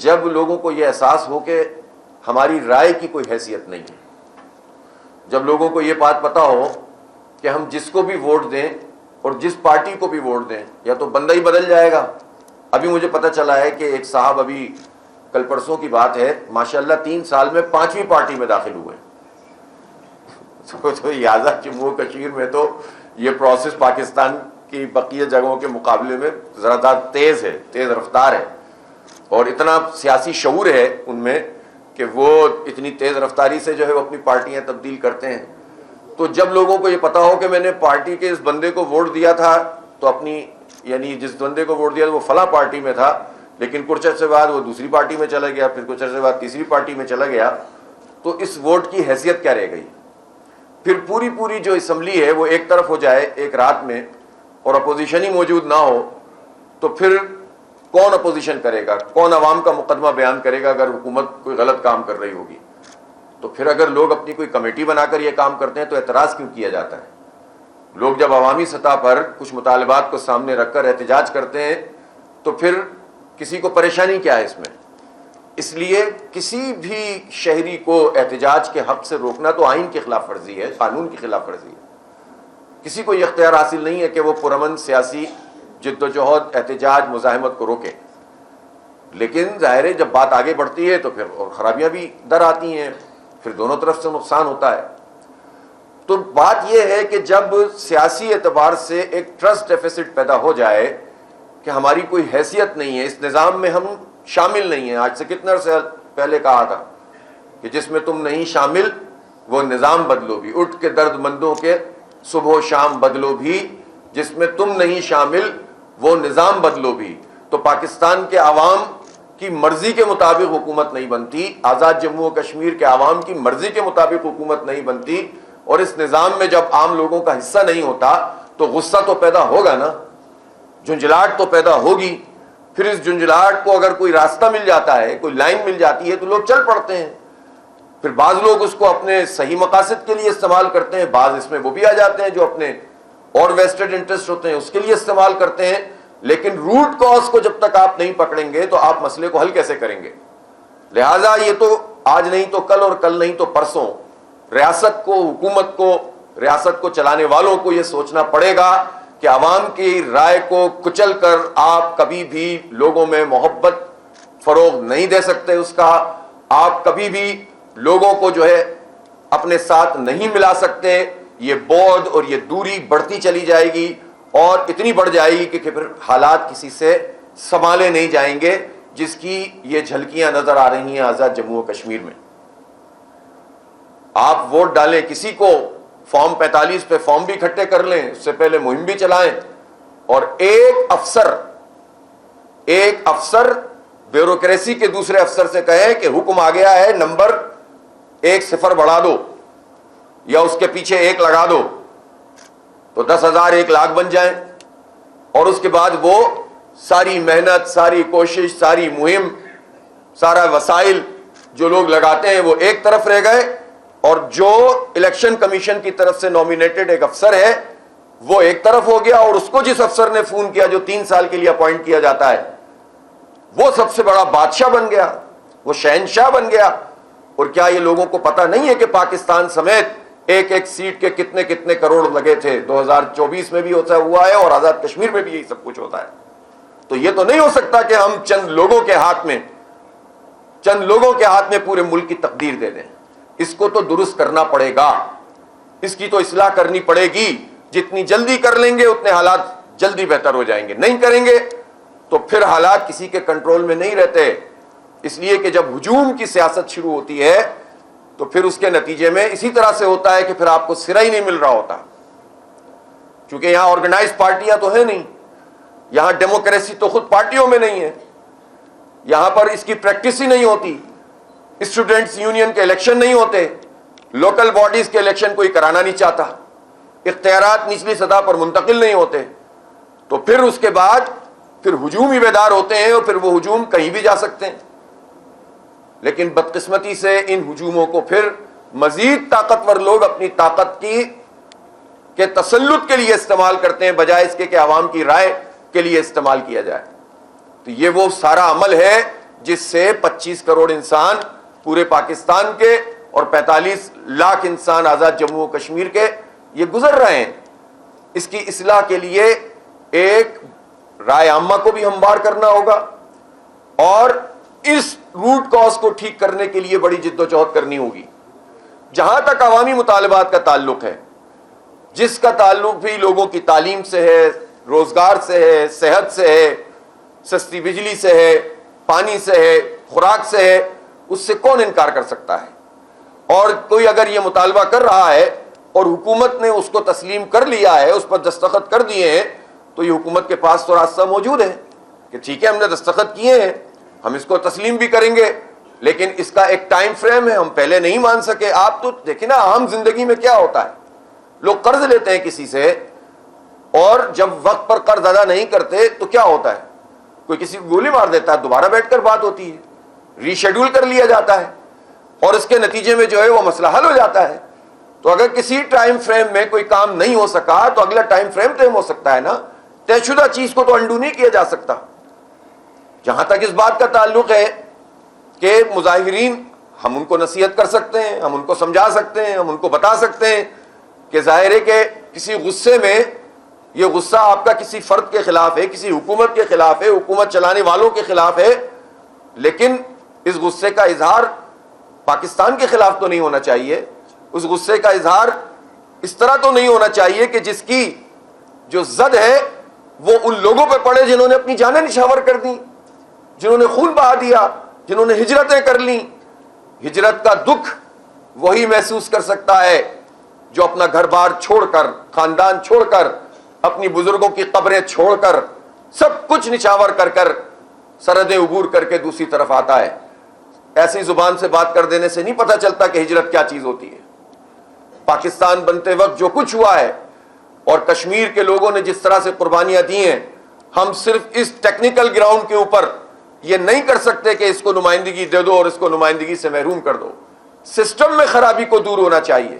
جب لوگوں کو یہ احساس ہو کہ ہماری رائے کی کوئی حیثیت نہیں ہے، جب لوگوں کو یہ بات پتہ ہو کہ ہم جس کو بھی ووٹ دیں اور جس پارٹی کو بھی ووٹ دیں یا تو بندہ ہی بدل جائے گا۔ ابھی مجھے پتہ چلا ہے کہ ایک صاحب ابھی کل پرسوں کی بات ہے، ماشاءاللہ 3 سال میں 5ویں پارٹی میں داخل ہوئے۔ تو یہ آزاد جموں کشمیر میں تو یہ پروسیس پاکستان کی بقیہ جگہوں کے مقابلے میں ذرا زیادہ تیز ہے، تیز رفتار ہے، اور اتنا سیاسی شعور ہے ان میں کہ وہ اتنی تیز رفتاری سے جو ہے وہ اپنی پارٹیاں تبدیل کرتے ہیں۔ تو جب لوگوں کو یہ پتا ہو کہ میں نے پارٹی کے اس بندے کو ووٹ دیا تھا تو اپنی یعنی جس بندے کو ووٹ دیا وہ فلاں پارٹی میں تھا، لیکن کچھ عرصے بعد وہ دوسری پارٹی میں چلا گیا، پھر کچھ عرصے بعد تیسری پارٹی میں چلا گیا، تو اس ووٹ کی حیثیت کیا رہ گئی؟ پھر پوری جو اسمبلی ہے وہ ایک طرف ہو جائے ایک رات میں اور اپوزیشن ہی موجود نہ ہو، تو پھر کون اپوزیشن کرے گا؟ کون عوام کا مقدمہ بیان کرے گا اگر حکومت کوئی غلط کام کر رہی ہوگی؟ تو پھر اگر لوگ اپنی کوئی کمیٹی بنا کر یہ کام کرتے ہیں تو اعتراض کیوں کیا جاتا ہے؟ لوگ جب عوامی سطح پر کچھ مطالبات کو سامنے رکھ کر احتجاج کرتے ہیں تو پھر کسی کو پریشانی کیا ہے اس میں؟ اس لیے کسی بھی شہری کو احتجاج کے حق سے روکنا تو آئین کی خلاف ورزی ہے، قانون کی خلاف ورزی ہے۔ کسی کو یہ اختیار حاصل نہیں ہے کہ وہ پرامن سیاسی جد و جہد، احتجاج، مزاحمت کو روکے، لیکن ظاہر ہے جب بات آگے بڑھتی ہے تو پھر اور خرابیاں بھی در آتی ہیں، پھر دونوں طرف سے نقصان ہوتا ہے۔ تو بات یہ ہے کہ جب سیاسی اعتبار سے ایک ٹرسٹ ڈیفیسٹ پیدا ہو جائے کہ ہماری کوئی حیثیت نہیں ہے، اس نظام میں ہم شامل نہیں ہیں۔ آج سے کتنے عرصے پہلے کہا تھا کہ جس میں تم نہیں شامل وہ نظام بدلو بھی، اٹھ کے درد مندوں کے صبح و شام بدلو بھی، جس میں تم نہیں شامل وہ نظام بدلو بھی۔ تو پاکستان کے عوام کی مرضی کے مطابق حکومت نہیں بنتی، آزاد جموں و کشمیر کے عوام کی مرضی کے مطابق حکومت نہیں بنتی، اور اس نظام میں جب عام لوگوں کا حصہ نہیں ہوتا تو غصہ تو پیدا ہوگا نا، جھنجھلاہٹ تو پیدا ہوگی۔ پھر اس جھنجھلاہٹ کو اگر کوئی راستہ مل جاتا ہے، کوئی لائن مل جاتی ہے تو لوگ چل پڑتے ہیں۔ پھر بعض لوگ اس کو اپنے صحیح مقاصد کے لیے استعمال کرتے ہیں، بعض اس میں وہ بھی آ جاتے ہیں جو اپنے اور ویسٹڈ انٹرسٹ ہوتے ہیں اس کے لیے استعمال کرتے ہیں، لیکن روٹ کاز کو جب تک آپ نہیں پکڑیں گے تو آپ مسئلے کو حل کیسے کریں گے؟ لہٰذا یہ تو آج نہیں تو کل اور کل نہیں تو پرسوں ریاست کو، حکومت کو، ریاست کو چلانے والوں کو یہ سوچنا پڑے گا کہ عوام کی رائے کو کچل کر آپ کبھی بھی لوگوں میں محبت فروغ نہیں دے سکتے، اس کا آپ کبھی بھی لوگوں کو جو ہے اپنے ساتھ نہیں ملا سکتے۔ یہ بعد اور یہ دوری بڑھتی چلی جائے گی اور اتنی بڑھ جائے گی کہ پھر حالات کسی سے سنبھالے نہیں جائیں گے، جس کی یہ جھلکیاں نظر آ رہی ہیں آزاد جموں و کشمیر میں۔ آپ ووٹ ڈالیں کسی کو، فارم 45 پہ فارم بھی اکٹھے کر لیں، اس سے پہلے مہم بھی چلائیں، اور ایک افسر بیوروکریسی کے دوسرے افسر سے کہے کہ حکم آ گیا ہے، نمبر 1 صفر بڑھا دو یا اس کے پیچھے 1 لگا دو، تو 10,000 1 لاکھ بن جائیں، اور اس کے بعد وہ ساری محنت، ساری کوشش، ساری مہم، سارا وسائل جو لوگ لگاتے ہیں وہ ایک طرف رہ گئے، اور جو الیکشن کمیشن کی طرف سے نومینیٹڈ ایک افسر ہے وہ ایک طرف ہو گیا، اور اس کو جس افسر نے فون کیا جو 3 سال کے لیے اپوائنٹ کیا جاتا ہے وہ سب سے بڑا بادشاہ بن گیا، وہ شہنشاہ بن گیا۔ اور کیا یہ لوگوں کو پتہ نہیں ہے کہ پاکستان سمیت ایک سیٹ کے کتنے کروڑ لگے تھے؟ 2024 میں بھی ہوتا ہوا ہے اور آزاد کشمیر میں بھی یہی سب کچھ ہوتا ہے۔ تو یہ تو نہیں ہو سکتا کہ ہم چند لوگوں کے ہاتھ میں پورے ملک کی تقدیر دے دیں۔ اس کو تو درست کرنا پڑے گا، اس کی تو اصلاح کرنی پڑے گی۔ جتنی جلدی کر لیں گے اتنے حالات جلدی بہتر ہو جائیں گے، نہیں کریں گے تو پھر حالات کسی کے کنٹرول میں نہیں رہتے۔ اس لیے کہ جب ہجوم کی سیاست شروع ہوتی ہے تو پھر اس کے نتیجے میں اسی طرح سے ہوتا ہے کہ پھر آپ کو سرا ہی نہیں مل رہا ہوتا، کیونکہ یہاں آرگنائز پارٹیاں تو ہیں نہیں، یہاں ڈیموکریسی تو خود پارٹیوں میں نہیں ہے، یہاں پر اس کی پریکٹس ہی نہیں ہوتی، اسٹوڈنٹس یونین کے الیکشن نہیں ہوتے، لوکل باڈیز کے الیکشن کوئی کرانا نہیں چاہتا، اختیارات نچلی سطح پر منتقل نہیں ہوتے، تو پھر اس کے بعد پھر ہجومی بیدار ہوتے ہیں اور پھر وہ ہجوم کہیں بھی جا سکتے ہیں۔ لیکن بدقسمتی سے ان ہجوموں کو پھر مزید طاقتور لوگ اپنی طاقت کے تسلط کے لیے استعمال کرتے ہیں، بجائے اس کے کہ عوام کی رائے کے لیے استعمال کیا جائے۔ تو یہ وہ سارا عمل ہے جس سے 25 کروڑ انسان پورے پاکستان کے اور 45 لاکھ انسان آزاد جموں و کشمیر کے یہ گزر رہے ہیں. اس کی اصلاح کے لیے ایک رائے عامہ کو بھی ہموار کرنا ہوگا اور اس روٹ کاز کو ٹھیک کرنے کے لیے بڑی جد و جہد کرنی ہوگی. جہاں تک عوامی مطالبات کا تعلق ہے، جس کا تعلق بھی لوگوں کی تعلیم سے ہے، روزگار سے ہے، صحت سے ہے، سستی بجلی سے ہے، پانی سے ہے، خوراک سے ہے، اس سے کون انکار کر سکتا ہے؟ اور کوئی اگر یہ مطالبہ کر رہا ہے اور حکومت نے اس کو تسلیم کر لیا ہے، اس پر دستخط کر دیے ہیں، تو یہ حکومت کے پاس تو راستہ موجود ہے کہ ٹھیک ہے ہم نے دستخط کیے ہیں، ہم اس کو تسلیم بھی کریں گے، لیکن اس کا ایک ٹائم فریم ہے، ہم پہلے نہیں مان سکے. آپ تو دیکھیں نا عام زندگی میں کیا ہوتا ہے، لوگ قرض لیتے ہیں کسی سے اور جب وقت پر قرض ادا نہیں کرتے تو کیا ہوتا ہے، کوئی کسی کو گولی مار دیتا ہے، دوبارہ بیٹھ کر بات ہوتی ہے، ری شیڈول کر لیا جاتا ہے اور اس کے نتیجے میں جو ہے وہ مسئلہ حل ہو جاتا ہے. تو اگر کسی ٹائم فریم میں کوئی کام نہیں ہو سکا تو اگلا ٹائم فریم طے ہو سکتا ہے نا. طے شدہ چیز کو تو انڈو نہیں کیا جا سکتا. جہاں تک اس بات کا تعلق ہے کہ مظاہرین، ہم ان کو نصیحت کر سکتے ہیں، ہم ان کو سمجھا سکتے ہیں، ہم ان کو بتا سکتے ہیں کہ ظاہر ہے کہ کسی غصے میں یہ غصہ آپ کا کسی فرد کے خلاف ہے، کسی حکومت کے خلاف ہے، حکومت چلانے والوں کے خلاف ہے، لیکن اس غصے کا اظہار پاکستان کے خلاف تو نہیں ہونا چاہیے. اس غصے کا اظہار اس طرح تو نہیں ہونا چاہیے کہ جس کی جو زد ہے وہ ان لوگوں پہ پڑے جنہوں نے اپنی جانیں نچھاور کر دیں، جنہوں نے خون بہا دیا، جنہوں نے ہجرتیں کر لیں. ہجرت کا دکھ وہی محسوس کر سکتا ہے جو اپنا گھر بار چھوڑ کر، خاندان چھوڑ کر، اپنی بزرگوں کی قبریں چھوڑ کر، سب کچھ نچھاور کر کر سرحدیں عبور کر کے دوسری طرف آتا ہے. ایسی زبان سے بات کر دینے سے نہیں پتہ چلتا کہ ہجرت کیا چیز ہوتی ہے. پاکستان بنتے وقت جو کچھ ہوا ہے اور کشمیر کے لوگوں نے جس طرح سے قربانیاں دی ہیں، ہم صرف اس ٹیکنیکل گراؤنڈ کے اوپر یہ نہیں کر سکتے کہ اس کو نمائندگی دے دو اور اس کو نمائندگی سے محروم کر دو. سسٹم میں خرابی کو دور ہونا چاہیے.